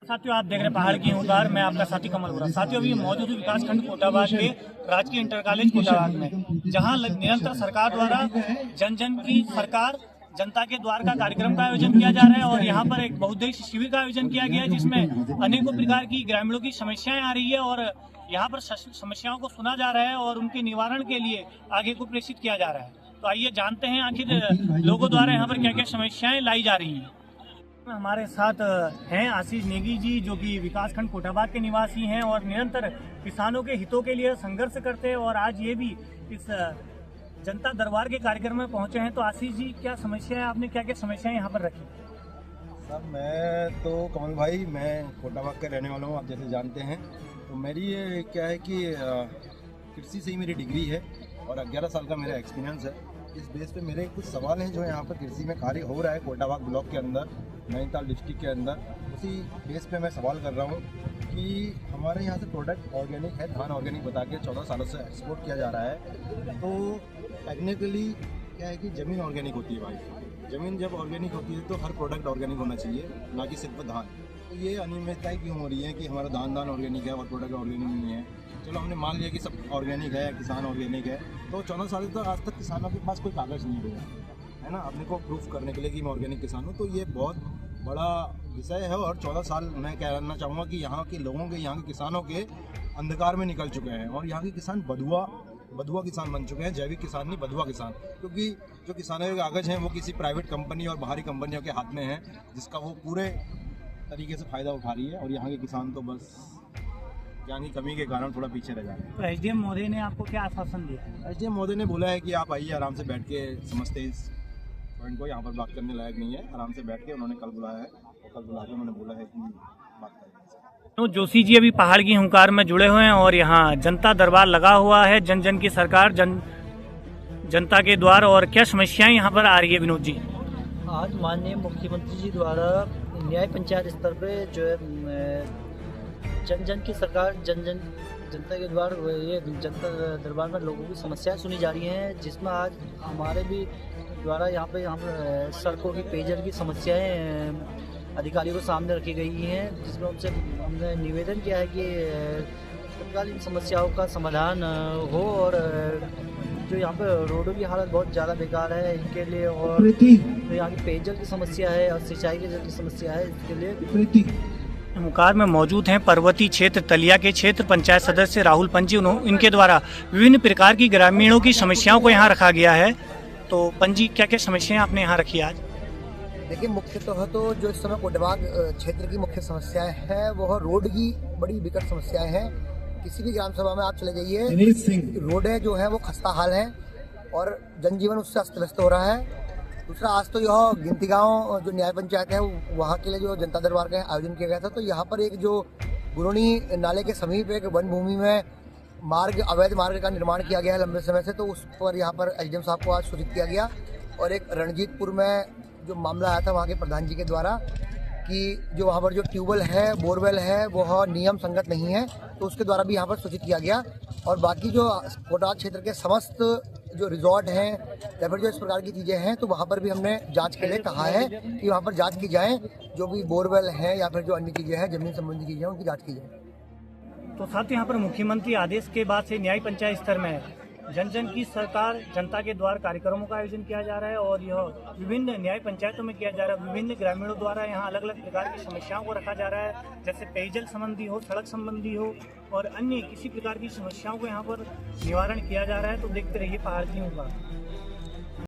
साथियों, आप देख रहे हैं पहाड़ की हुंकार। मैं आपका साथी कमल बोरा। साथियों, अभी मौजूद विकासखंड कोटाबाग के राजकीय इंटर कॉलेज कोटाबाग में, जहां निरंतर सरकार द्वारा जन जन की सरकार जनता के द्वार का कार्यक्रम का आयोजन किया जा रहा है। और यहाँ पर एक बहुउद्देश्य शिविर का आयोजन किया गया है, जिसमें अनेकों प्रकार की ग्रामीणों की समस्याएं आ रही है और यहाँ पर समस्याओं को सुना जा रहा है और उनके निवारण के लिए आगे को प्रेषित किया जा रहा है। तो आइए जानते हैं आखिर लोगों द्वारा यहाँ पर क्या क्या समस्याएं लाई जा रही हैं। हमारे साथ हैं आशीष नेगी जी, जो कि विकासखंड कोटाबाग के निवासी हैं और निरंतर किसानों के हितों के लिए संघर्ष करते हैं और आज ये भी इस जनता दरबार के कार्यक्रम में पहुंचे हैं। तो आशीष जी, क्या समस्या है, आपने क्या क्या समस्याएं यहाँ पर रखी? सर, मैं तो कमल भाई, मैं कोटाबाग का रहने वाला हूँ, आप जैसे जानते हैं। तो मेरी ये क्या है कि कृषि से ही मेरी डिग्री है और 11 साल का मेरा एक्सपीरियंस है। इस बेस पे मेरे कुछ सवाल हैं जो यहाँ पर कृषि में कार्य हो रहा है कोटाबाग ब्लॉक के अंदर, नैनीताल डिस्ट्रिक्ट के अंदर। उसी बेस पे मैं सवाल कर रहा हूँ कि हमारे यहाँ से प्रोडक्ट ऑर्गेनिक है, धान ऑर्गेनिक बता के 14 सालों से एक्सपोर्ट किया जा रहा है। तो टेक्निकली क्या है कि ज़मीन ऑर्गेनिक होती है भाई। ज़मीन जब ऑर्गेनिक होती है तो हर प्रोडक्ट ऑर्गेनिक होना चाहिए, ना कि सिर्फ धान। तो ये अनियमितताएं क्यों हो रही है कि हमारा धान ऑर्गेनिक है और प्रोडक्ट ऑर्गेनिक नहीं है? चलो, हमने मान लिया कि सब ऑर्गेनिक है, किसान ऑर्गेनिक है, तो 14 साल तक आज तक किसानों के पास कोई कागज़ नहीं हुआ है ना, अपने को प्रूफ करने के लिए कि मैं ऑर्गेनिक किसान हूँ। तो ये बहुत बड़ा विषय है और 14 साल मैं कहना चाहूँगा कि यहाँ के लोगों के, यहाँ के किसानों के अंधकार में निकल चुके हैं और यहाँ के किसान बधुआ किसान बन चुके हैं। जैविक किसान नहीं, बधुआ किसान। क्योंकि जो किसानों के कागज़ हैं वो किसी प्राइवेट कंपनी और बाहरी कंपनियों के हाथ में हैं, जिसका वो पूरे तरीके से फ़ायदा उठा रही है और यहाँ के किसान तो बस ज्ञान की कमी के कारण थोड़ा पीछे रह जा रहे हैं। तो एसडीएम महोदय ने आपको क्या आश्वासन दिया? एसडीएम महोदय ने बोला है कि आप आइए, आराम से बैठ के समझते हैं इस पॉइंट को, यहाँ पर बात करने लायक नहीं है, आराम से बैठ के। उन्होंने कल बुलाया है और कल बुला के उन्होंने बोला है कि बात करेंगे। तो जोशी जी अभी पहाड़ की हुंकार में जुड़े हुए हैं और यहाँ जनता दरबार लगा हुआ है, जन जन की सरकार, जनता के द्वार। और क्या समस्याएं यहाँ पर आ रही है विनोद जी? आज माननीय मुख्यमंत्री जी द्वारा न्याय पंचायत स्तर पे जो है जन जन की सरकार, जनता के द्वार, ये जनता दरबार में लोगों की समस्याएं सुनी जा रही हैं, जिसमें आज हमारे भी द्वारा यहाँ पर सड़कों की, पेयजल की समस्याएं अधिकारियों को सामने रखी गई हैं, जिसमें उनसे हमने निवेदन किया है कि तत्काल इन समस्याओं का समाधान हो। और जो यहाँ पर रोडों की हालत बहुत ज़्यादा बेकार है इनके लिए, और जो यहाँ की पेयजल की समस्या है और सिंचाई की जल की समस्या है, इसके लिए हुंकार में मौजूद हैं पर्वतीय क्षेत्र तलिया के क्षेत्र पंचायत सदस्य राहुल पंजी। इनके द्वारा विभिन्न प्रकार की ग्रामीणों की समस्याओं को यहाँ रखा गया है। तो पंजी, क्या क्या समस्याएं आपने यहाँ रखी आज? देखिए, मुख्यतः तो जो इस समय कोटाबाग क्षेत्र की मुख्य समस्याएं हैं वह रोड की बड़ी विकट समस्याएं हैं। किसी भी ग्राम सभा में आप चले जाइए, रोडें जो है वो खस्ता हाल हैं और जनजीवन उससे अस्त व्यस्त हो रहा है। दूसरा, आज तो यह गिनती गाँव जो न्याय पंचायत है वहाँ के लिए जो जनता दरबार का आयोजन किया गया था, तो यहाँ पर एक जो गुरुणी नाले के समीप एक वन भूमि में अवैध मार्ग का निर्माण किया गया है लंबे समय से, तो उस पर यहाँ पर एसडीएम साहब को आज सूचित किया गया। और एक रणजीतपुर में जो मामला आया था वहाँ के प्रधान जी के द्वारा कि जो वहाँ पर जो ट्यूबवेल है, बोरवेल है, वह नियम संगत नहीं है, तो उसके द्वारा भी यहाँ पर सूचित किया गया। और बाकी जो कोटाबाग क्षेत्र के समस्त जो रिजॉर्ट हैं या फिर जो इस प्रकार की चीज़ें हैं, तो वहाँ पर भी हमने जांच के लिए कहा है कि वहाँ पर जांच की जाए, जो भी बोरवेल हैं या फिर जो अन्य चीज़ें हैं, जमीन संबंधी चीज़ें हैं, उनकी जांच की जाए। तो साथ ही यहाँ पर मुख्यमंत्री आदेश के बाद से न्याय पंचायत स्तर में जन जन की सरकार, जनता के द्वार कार्यक्रमों का आयोजन किया जा रहा है और यह विभिन्न न्याय पंचायतों में किया जा रहा है। विभिन्न ग्रामीणों द्वारा यहाँ अलग अलग प्रकार की समस्याओं को रखा जा रहा है, जैसे पेयजल संबंधी हो, सड़क संबंधी हो और अन्य किसी प्रकार की समस्याओं को यहाँ पर निवारण किया जा रहा है। तो देखते रहिए पहाड़ की हुंकार।